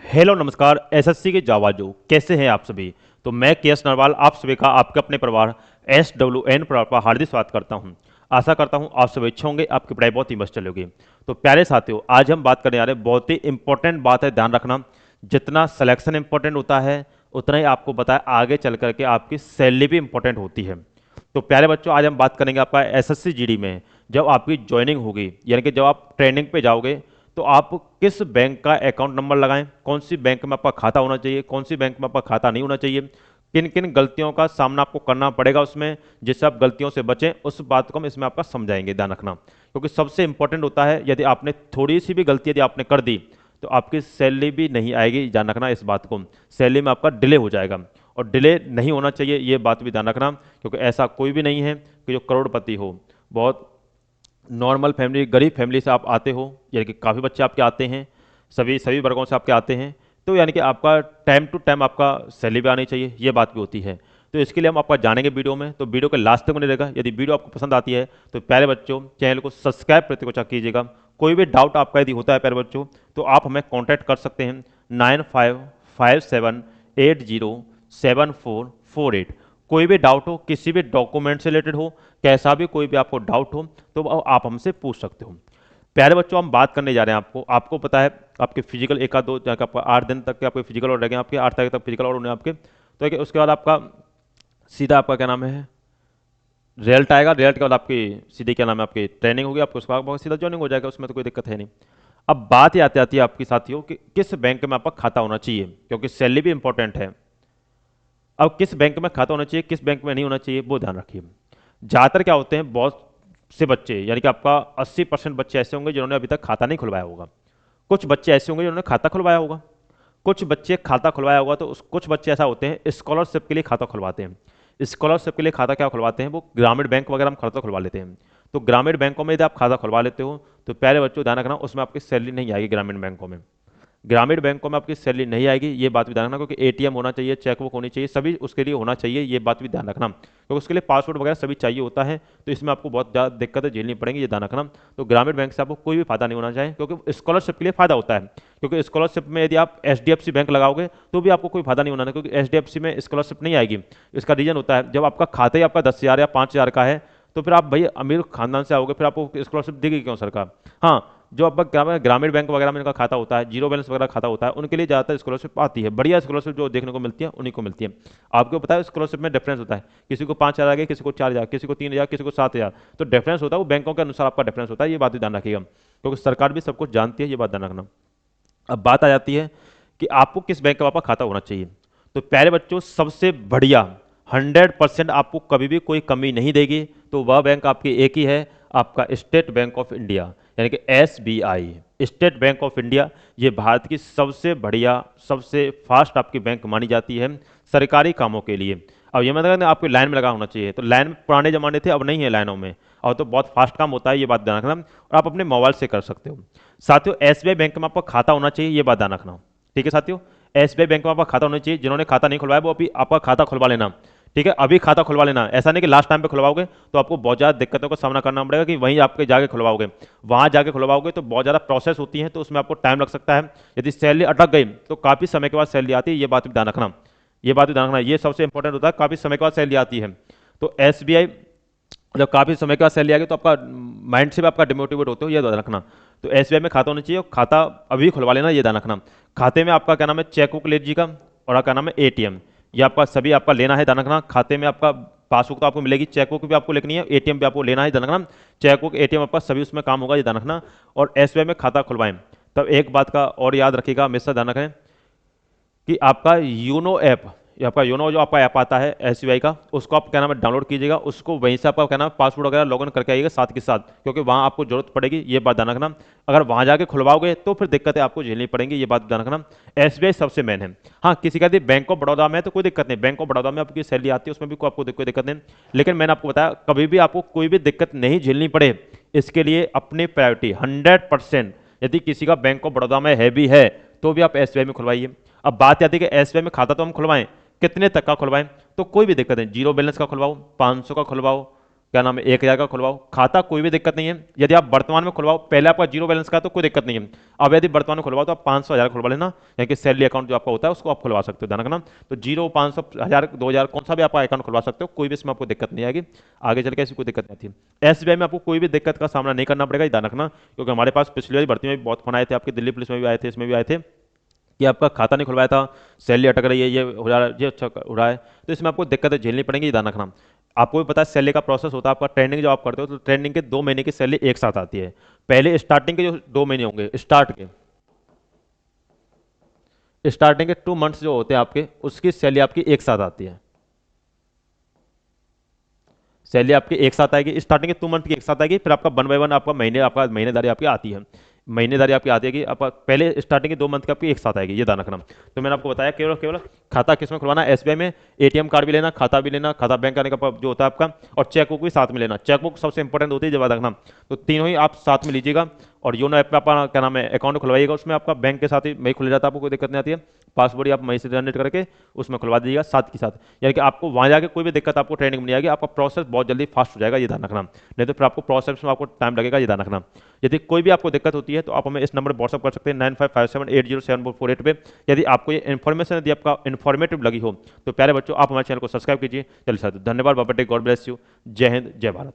Hello नमस्कार SSC के जावाजो कैसे हैं आप सभी। तो मैं केएस नरवाल आप सभी का आपके अपने परिवार SWN परिवार का हार्दिक स्वागत करता हूं। आशा करता हूं आप सब अच्छे होंगे, आपकी पढ़ाई बहुत ही मस्त चलेगी। तो प्यारे साथियों, आज हम बात करने जा रहे हैं, बहुत ही इंपॉर्टेंट बात है, ध्यान रखना। जितना सिलेक्शन इंपॉर्टेंट होता है उतना ही आपको पता है आगे चल करके आपकी सैलरी भी इंपॉर्टेंट होती है। तो प्यारे बच्चों, आज हम बात करेंगे आपका एसएससी जीडी में जब आपकी ज्वाइनिंग होगी, यानी कि जब आप ट्रेनिंग पे जाओगे तो आप किस बैंक का अकाउंट नंबर लगाएं, कौन सी बैंक में आपका खाता होना चाहिए, कौन सी बैंक में आपका खाता नहीं होना चाहिए, किन किन गलतियों का सामना आपको करना पड़ेगा उसमें, जिससे आप गलतियों से बचें, उस बात को हम इसमें आपका समझाएंगे। ध्यान रखना, क्योंकि सबसे इंपॉर्टेंट होता है, यदि आपने थोड़ी सी भी गलती यदि आपने कर दी तो आपकी सैलरी भी नहीं आएगी। ध्यान रखना इस बात को, सैलरी में आपका डिले हो जाएगा और डिले नहीं होना चाहिए, ये बात भी ध्यान रखना, क्योंकि ऐसा कोई भी नहीं है कि जो करोड़पति हो। बहुत नॉर्मल फैमिली, गरीब फैमिली से आप आते हो, यानी कि काफ़ी बच्चे आपके आते हैं, सभी सभी वर्गों से आपके आते हैं, तो यानी कि आपका टाइम टू टाइम आपका सैलरी भी आनी चाहिए, ये बात भी होती है। तो इसके लिए हम आपका जानेंगे वीडियो में, तो वीडियो के लास्ट तक बने रहेगा। यदि वीडियो आपको पसंद आती है तो प्यारे बच्चों चैनल को सब्सक्राइब करते को कीजिएगा। कोई भी डाउट आपका यदि होता है प्यारे बच्चों तो आप हमें कॉन्टैक्ट कर सकते हैं 9557807448। कोई भी डाउट हो, किसी भी डॉक्यूमेंट से रिलेटेड हो, कैसा भी कोई भी आपको डाउट हो तो आप हमसे पूछ सकते हो। प्यारे बच्चों, हम बात करने जा रहे हैं, आपको पता है आपके फिजिकल एक आध दो जाकर आपका 8 दिन तक के आपके फिजिकल और रहेंगे, आपके 8 तारीख तक फिजिकल और होने आपके। तो उसके बाद आपका सीधा आपका क्या नाम है, रिजल्ट आएगा। रिजल्ट के बाद आपकी सीधी क्या नाम है, आपकी ट्रेनिंग होगी, आपको उसके बाद सीधा ज्वाइनिंग हो जाएगा, उसमें तो कोई दिक्कत है नहीं। अब बात ये आती है आपकी साथियों कि किस बैंक में आपका खाता होना चाहिए, क्योंकि सैलरी भी इंपॉर्टेंट है। अब किस बैंक में खाता होना चाहिए, किस बैंक में नहीं होना चाहिए, वो ध्यान रखिए। ज़्यादातर क्या होते हैं, बहुत से बच्चे, यानी कि आपका 80% बच्चे ऐसे होंगे जिन्होंने अभी तक खाता नहीं खुलवाया होगा। कुछ बच्चे ऐसे होंगे जिन्होंने खाता खुलवाया होगा, कुछ बच्चे खाता खुलवाया होगा, तो कुछ बच्चे ऐसा होते हैं स्कॉलरशिप के लिए खाता खुलवाते हैं। स्कॉलरशिप के लिए खाता क्या खुलवाते हैं, वो ग्रामीण बैंक वगैरह में खाता खुलवा लेते हैं। तो ग्रामीण बैंकों में यदि आप खाता खुलवा लेते हो तो प्यारे बच्चों ध्यान रखना, उसमें आपकी सैलरी नहीं आएगी। ग्रामीण बैंकों में, ग्रामीण बैंकों में आपकी सैलरी नहीं आएगी, ये बात भी ध्यान रखना, क्योंकि एटीएम होना चाहिए, चेकबुक होनी चाहिए, सभी उसके लिए होना चाहिए, ये बात भी ध्यान रखना, क्योंकि उसके लिए पासवर्ड वगैरह सभी चाहिए होता है। तो इसमें आपको बहुत ज़्यादा दिक्कतें झेलनी पड़ेंगी, ये ध्यान रखना। तो ग्रामीण बैंक से आपको कोई भी फायदा नहीं होना चाहिए, क्योंकि स्कॉलरशिप के लिए फायदा होता है, क्योंकि स्कॉलरशिप में यदि आप HDFC बैंक लगाओगे तो भी आपको कोई फायदा नहीं होना है, क्योंकि HDFC में स्कॉलरशिप नहीं आएगी। इसका रीजन होता है, जब आपका खाता ही आपका 10,000 या 5,000 का है तो फिर आप भाई अमीर खानदान से आओगे, फिर आपको स्कॉलरशिप देगी क्यों सरकार। हाँ, जो आपका ग्रामीण बैंक वगैरह में इनका खाता होता है, जीरो बैलेंस वगैरह खाता होता है, उनके लिए ज़्यादातर स्कॉलरशिप आती है। बढ़िया स्कॉलरशिप जो देखने को मिलती है उन्हीं को मिलती है। आपको पता है स्कॉलरशिप में डिफरेंस होता है, किसी को 5,000 आ गया, किसी को 4,000, किसी को 3,000, किसी को 7,000। तो डिफरेंस होता है, वो बैंकों के अनुसार आपका डिफरेंस होता है, ये बात भी ध्यान रखिएगा, क्योंकि सरकार भी सब कुछ जानती है, ये बात ध्यान रखना। अब बात आ जाती है कि आपको किस बैंक का आपका खाता होना चाहिए। तो प्यारे बच्चों, सबसे बढ़िया 100% आपको कभी भी कोई कमी नहीं देगी, तो वह बैंक आपकी एक ही है, आपका स्टेट बैंक ऑफ इंडिया, यानी कि SBI, state bank of India. ये भारत की सबसे बढ़िया, सबसे फास्ट आपकी बैंक मानी जाती है सरकारी कामों के लिए। अब ये मतलब आपको लाइन में लगा होना चाहिए, तो लाइन में पुराने जमाने थे, अब नहीं है लाइनों में, और तो बहुत फास्ट काम होता है, ये बात ध्यान रखना, और आप अपने मोबाइल से कर सकते हो। साथियों, SBI बैंक में आपका खाता होना चाहिए, ये बात ध्यान रखना, ठीक है साथियों। SBI बैंक में आपका खाता होना चाहिए, जिन्होंने खाता नहीं खुलवाया वो अभी आपका खाता खुलवा लेना, ठीक है, अभी खाता खुलवा लेना। ऐसा नहीं कि लास्ट टाइम पे खुलवाओगे तो आपको बहुत ज़्यादा दिक्कतों का सामना करना पड़ेगा, कि वहीं आपके जाके खुलवाओगे, वहाँ जाके खुलवाओगे तो बहुत ज़्यादा प्रोसेस होती है, तो उसमें आपको टाइम लग सकता है। यदि सैलरी अटक गई तो काफ़ी समय के बाद सैलरी आती है, ये बात भी ध्यान रखना, ये बात भी ध्यान रखना, ये सबसे इंपॉर्टेंट होता है, काफ़ी समय के बाद सैलरी आती है। तो SBI जब काफ़ी समय के बाद सैलरी आ गई तो आपका माइंड से भी आपका डिमोटिवेट होते हो, ये ध्यान रखना। तो SBI में खाता होना चाहिए, और खाता अभी खुलवा लेना, ये ध्यान रखना। खाते में आपका क्या नाम है, चेकबुक लीजिएगा, और क्या नाम है ATM, ये आपका सभी आपका लेना है, ध्यान रखना। खाते में आपका पासबुक तो आपको मिलेगी, चेकबुक भी आपको लिखनी है, ATM भी आपको लेना है, ध्यान रखना। चेकबुक ATM आपका सभी उसमें काम होगा, ये ध्यान रखना। और SBI में खाता खुलवाएं तब एक बात का और याद रखिएगा, हमेशा ध्यान रखें कि आपका यूनो ऐप, ये आपका यूनो जो आपका ऐप आता है SBI का, उसको आप क्या नाम है डाउनलोड कीजिएगा, उसको वहीं से आपका क्या नाम है पासवर्ड वगैरह लॉगिन करके आइएगा साथ के साथ, क्योंकि वहाँ आपको जरूरत पड़ेगी, ये बात ध्यान रखना। अगर वहाँ जाके खुलवाओगे तो फिर दिक्कतें आपको झेलनी पड़ेंगी, ये बात ध्यान रखना। SBI सबसे मेन है। हाँ, किसी का यदि बैंक ऑफ बड़ौदा में है तो कोई दिक्कत नहीं, बैंक ऑफ बड़ौदा में आपकी सैलरी आती है, उसमें भी आपको कोई दिक्कत नहीं। लेकिन मैंने आपको बताया, कभी भी आपको कोई भी दिक्कत नहीं झेलनी पड़े, इसके लिए अपनी प्रायोरिटी 100%, यदि किसी का बैंक ऑफ बड़ौदा में है भी है तो भी आप SBI में खुलवाइए। अब बात आती है कि SBI में खाता तो हम खुलवाएं, कितने तक का खुलवाएं, तो कोई भी दिक्कत नहीं, जीरो बैलेंस का खुलवाओ, 500 का खुलवाओ, क्या नाम है 1,000 का खुलवाओ खाता, कोई भी दिक्कत नहीं है। यदि आप वर्तमान में खुलवाओ, पहले आपका जीरो बैलेंस का है तो कोई दिक्कत नहीं है। अब यदि वर्तमान में खुलवाओ तो आप 500 हज़ार खुलवा लेना, यानी कि सैलरी अकाउंट जो आपका होता है उसको आप खुलवा सकते हो, ध्यान रखना। तो जीरो, 500, 1000, 2000 कौन सा भी आप अकाउंट खुलवा सकते हो, कोई भी इसमें आपको दिक्कत नहीं आएगी, आगे चल के ऐसी कोई दिक्कत नहीं आती। एसबीआई में आपको कोई भी दिक्कत का सामना नहीं करना पड़ेगा, ध्यान रखना, क्योंकि हमारे पास पिछली वाली भर्ती में भी बहुत फोन आए थे, आपके दिल्ली पुलिस में भी आए थे, इसमें भी आए थे कि आपका खाता नहीं खुलवाया था, सैलरी अटक रही है, ये हो रहा है, ये अच्छा हो रहा है, तो इसमें आपको दिक्कतें झेलनी पड़ेंगी, ध्यान रखना। आपको भी पता है सैलरी का प्रोसेस होता है आपका, ट्रेनिंग जब आप करते हो तो ट्रेनिंग के 2 महीने की सैलरी एक साथ आती है। पहले स्टार्टिंग के जो 2 महीने होंगे, स्टार्टिंग के 2 मंथ्स जो होते हैं आपके, उसकी सैलरी आपकी एक साथ आती है। सैलरी आपकी एक साथ आएगी, स्टार्टिंग के 2 मंथ की एक साथ आएगी, फिर आपका 1 बाय 1 आपका महीनेदारी आपकी आती है। महीनेदारी आपकी आती है कि आपका पहले स्टार्टिंग के 2 मंथ की आपकी एक साथ आएगी, ये ध्यान रखना। तो मैंने आपको बताया केवल केवल खाता किस में खुलवाना है, एसबीआई में। एटीएम कार्ड भी लेना, खाता भी लेना, खाता बैंक आने का जो होता है आपका, और चेकबुक भी साथ में लेना। चेकबुक सबसे इंपॉर्टेंट होती है, जब याद रखना। तो तीनों ही आप साथ में लीजिएगा, और योनो ऐप पे अपना क्या नाम है अकाउंट खुलवाइएगा, उसमें आपका बैंक के साथ ही वही खुल जाता है, आपको कोई दिक्कत नहीं आती है। पासवर्ड ही आप वहीं से जनरेट करके उसमें खुलवा दीजिएगा साथ के साथ, यानी कि आपको वहाँ जाके कोई भी दिक्कत आपको ट्रेनिंग में नहीं आएगी, आपका प्रोसेस बहुत जल्दी फास्ट हो जाएगा, ये ध्यान रखना। नहीं तो फिर आपको प्रोसेस में आपको टाइम लगेगा, ये ध्यान रखना। यदि कोई भी आपको दिक्कत होती है तो आप हमें इस नंबर पर व्हाट्सअप कर सकते हैं 9557807448 पे। यदि आपको ये इन्फॉर्मेशन यदि आपका इन्फॉर्मेटिव लगी हो तो प्यारे बच्चों आप हमारे चैनल को सब्सक्राइब कीजिए। चलिए सर, धन्यवाद, बाबा टेक, गॉड ब्लेस यू, जय हिंद, जय भारत।